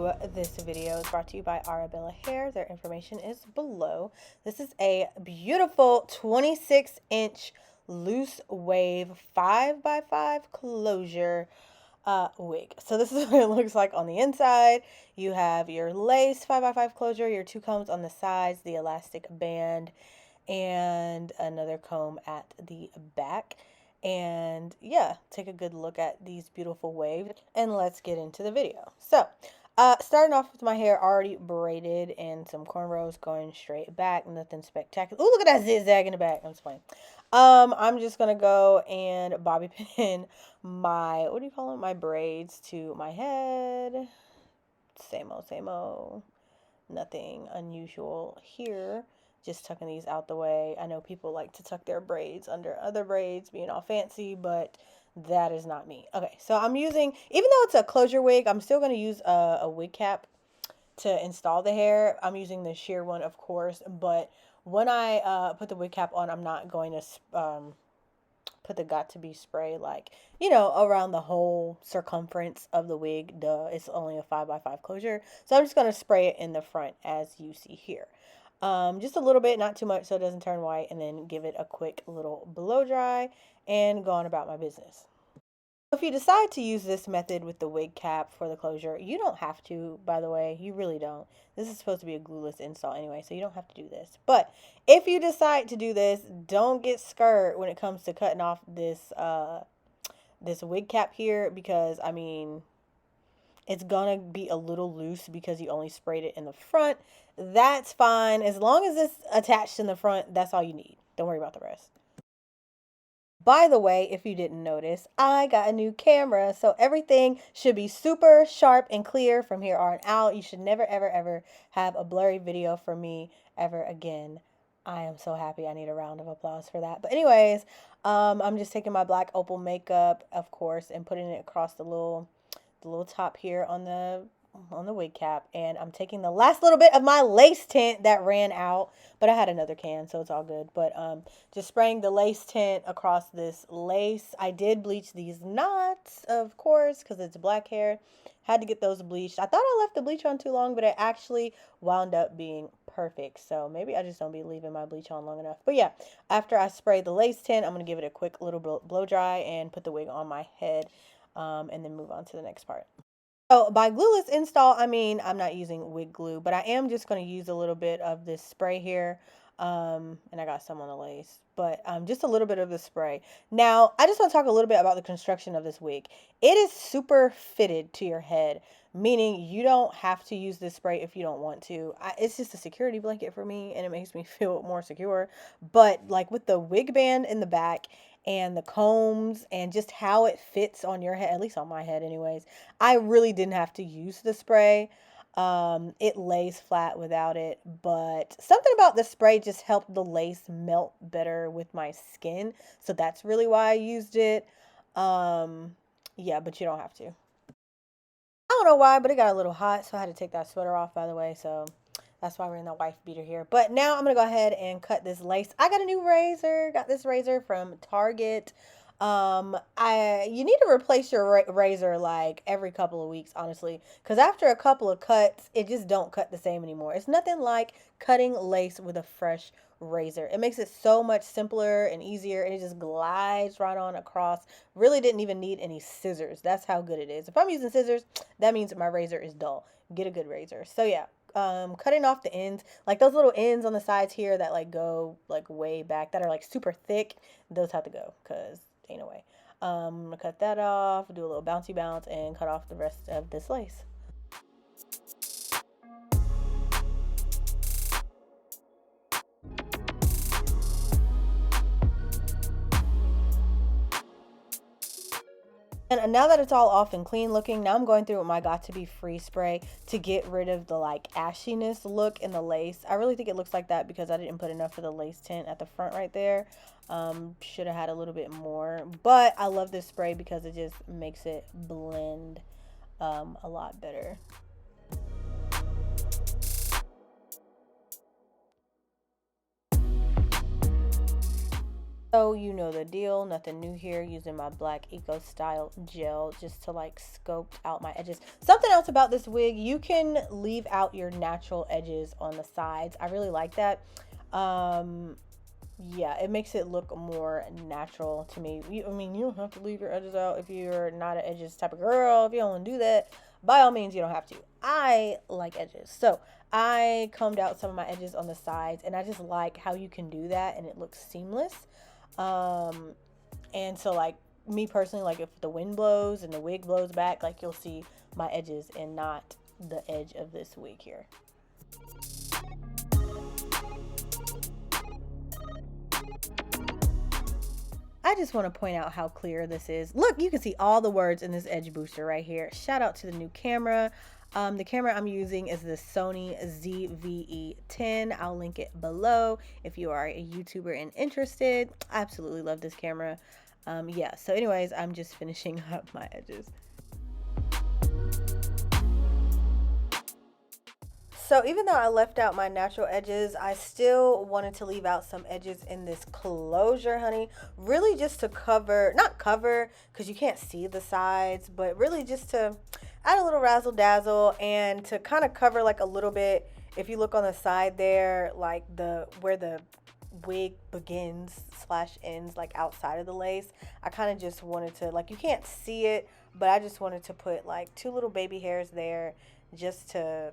to this video is brought to you by Arabella hair. Their information is below. This is a beautiful 26-inch loose wave 5x5 closure wig. So this is what it looks like on the inside. You have your lace 5x5 closure, your two combs on the sides, the elastic band, and another comb at the back. And yeah, take a good look at these beautiful waves and let's get into the video. So starting off with my hair already braided and some cornrows going straight back, nothing spectacular. Oh, look at that zigzag in the back. I'm just playing. I'm just gonna go and bobby pin my, what do you call it, my braids to my head. Same old, nothing unusual here. Just tucking these out the way. I know people like to tuck their braids under other braids, being all fancy, but that is not me. Okay, so I'm using, even though it's a closure wig, I'm still going to use a wig cap to install the hair. I'm using the sheer one, of course, but when I put the wig cap on, I'm not going to put the got2b spray, like, you know, around the whole circumference of the wig. Duh, it's only a 5x5 closure. So I'm just going to spray it in the front as you see here. Just a little bit, not too much so it doesn't turn white, and then give it a quick little blow dry and go on about my business. If you decide to use this method with the wig cap for the closure, you don't have to, by the way. You really don't. This is supposed to be a glueless install anyway, so you don't have to do this. But if you decide to do this, don't get scared when it comes to cutting off this this wig cap here, because I mean, it's gonna be a little loose because you only sprayed it in the front. That's fine. As long as it's attached in the front, that's all you need. Don't worry about the rest. By the way, if you didn't notice, I got a new camera, so everything should be super sharp and clear from here on out. You should never, ever, ever have a blurry video from me ever again. I am so happy. I need a round of applause for that. But anyways, I'm just taking my black opal makeup, of course, and putting it across the little top here on the wig cap, and I'm taking the last little bit of my lace tint that ran out, but I had another can, so it's all good. But just spraying the lace tint across this lace. I did bleach these knots, of course, because it's black hair. Had to get those bleached. I thought I left the bleach on too long, but it actually wound up being perfect. So maybe I just don't be leaving my bleach on long enough. But yeah, after I spray the lace tint, I'm going to give it a quick little blow dry and put the wig on my head. And then move on to the next part. So by glueless install, I mean I'm not using wig glue, but I am just going to use a little bit of this spray here. And I got some on the lace, but just a little bit of the spray. Now, I just want to talk a little bit about the construction of this wig. It is super fitted to your head, meaning you don't have to use this spray if you don't want to. It's just a security blanket for me, and it makes me feel more secure. But like with the wig band in the back and the combs and just how it fits on your head, at least on my head anyways, I really didn't have to use the spray. It lays flat without it, but something about the spray just helped the lace melt better with my skin, so that's really why I used it. Yeah, but you don't have to. I don't know why, but it got a little hot, so I had to take that sweater off, by the way, so that's why we're in the wife beater here. But now I'm going to go ahead and cut this lace. I got a new razor. Got this razor from Target. You need to replace your razor like every couple of weeks, honestly, because after a couple of cuts, it just don't cut the same anymore. It's nothing like cutting lace with a fresh razor. It makes it so much simpler and easier, and it just glides right on across. Really didn't even need any scissors. That's how good it is. If I'm using scissors, that means my razor is dull. Get a good razor. So yeah, cutting off the ends, like those little ends on the sides here that like go like way back, that are like super thick, those have to go, because ain't no way. I'm gonna cut that off, do a little bouncy bounce, and cut off the rest of this lace. And now that it's all off and clean looking, now I'm going through with my got2b free spray to get rid of the like ashiness look in the lace. I really think it looks like that because I didn't put enough of the lace tint at the front right there. Should have had a little bit more, but I love this spray because it just makes it blend a lot better. So you know the deal, nothing new here, using my black Eco Style gel just to like scope out my edges. Something else about this wig, you can leave out your natural edges on the sides. I really like that. Yeah, it makes it look more natural to me. I mean, you don't have to leave your edges out if you're not an edges type of girl. If you don't want to do that, by all means, you don't have to. I like edges. So I combed out some of my edges on the sides, and I just like how you can do that and it looks seamless. Um, and so like me personally, like if the wind blows and the wig blows back, like you'll see my edges and not the edge of this wig here. I just want to point out how clear this is. Look, you can see all the words in this edge booster right here. Shout out to the new camera. The camera I'm using is the Sony ZV-E10. I'll link it below if you are a YouTuber and interested. I absolutely love this camera. Yeah, so anyways, I'm just finishing up my edges. So even though I left out my natural edges, I still wanted to leave out some edges in this closure, honey. Really just to cover, not cover, because you can't see the sides, but really just to add a little razzle dazzle and to kind of cover like a little bit. If you look on the side there, like where the wig begins slash ends, like outside of the lace, I kind of just wanted to, like, you can't see it, but I just wanted to put like two little baby hairs there just to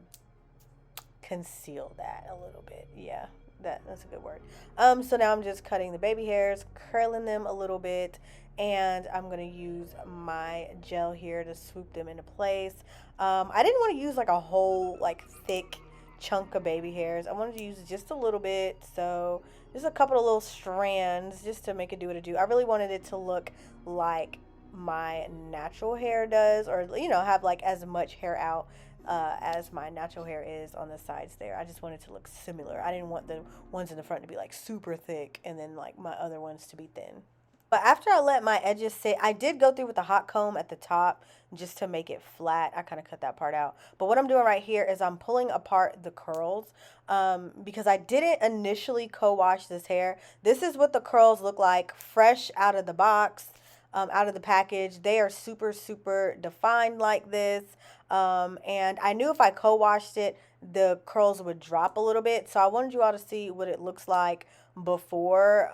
conceal that a little bit. Yeah, that's a good word. So now I'm just cutting the baby hairs, curling them a little bit, and I'm gonna use my gel here to swoop them into place. I didn't want to use like a whole like thick chunk of baby hairs. I wanted to use just a little bit, so just a couple of little strands just to make it do what it do. I really wanted it to look like my natural hair does, or you know, have like as much hair out as my natural hair is on the sides there. I just wanted to look similar. I didn't want the ones in the front to be like super thick and then like my other ones to be thin. But after I let my edges sit, I did go through with a hot comb at the top just to make it flat. I kind of cut that part out. But what I'm doing right here is I'm pulling apart the curls because I didn't initially co-wash this hair. This is what the curls look like fresh out of the box. Out of the package. They are super, super defined like this. And I knew if I co-washed it, the curls would drop a little bit. So I wanted you all to see what it looks like before.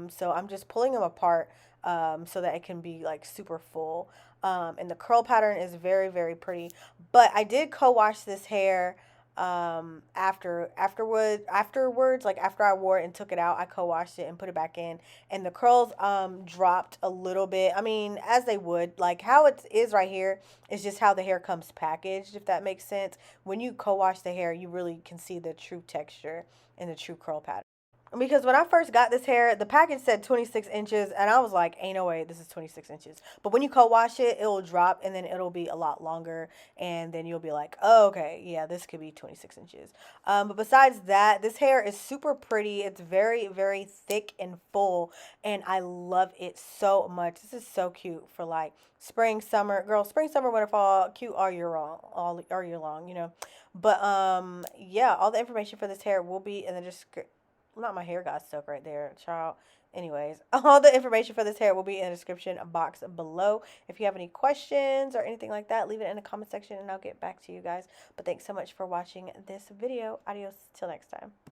So I'm just pulling them apart so that it can be like super full. And the curl pattern is very, very pretty. But I did co-wash this hair afterwards, like after I wore it and took it out, I co-washed it and put it back in, and the curls dropped a little bit. I mean, as they would, like how it is right here is just how the hair comes packaged, if that makes sense. When you co-wash the hair, you really can see the true texture and the true curl pattern. Because when I first got this hair, the package said 26 inches, and I was like, ain't no way this is 26 inches. But when you co-wash it, it'll drop, and then it'll be a lot longer, and then you'll be like, oh, okay, yeah, this could be 26 inches. But besides that, this hair is super pretty. It's very, very thick and full, and I love it so much. This is so cute for, like, spring, summer. Girl, spring, summer, winter, fall, cute all year long, all year long, you know. But, yeah, all the information for this hair will be in the description. Not my hair got stuck right there, child. Anyways, all the information for this hair will be in the description box below. If you have any questions or anything like that, leave it in the comment section and I'll get back to you guys. But thanks so much for watching this video. Adios till next time.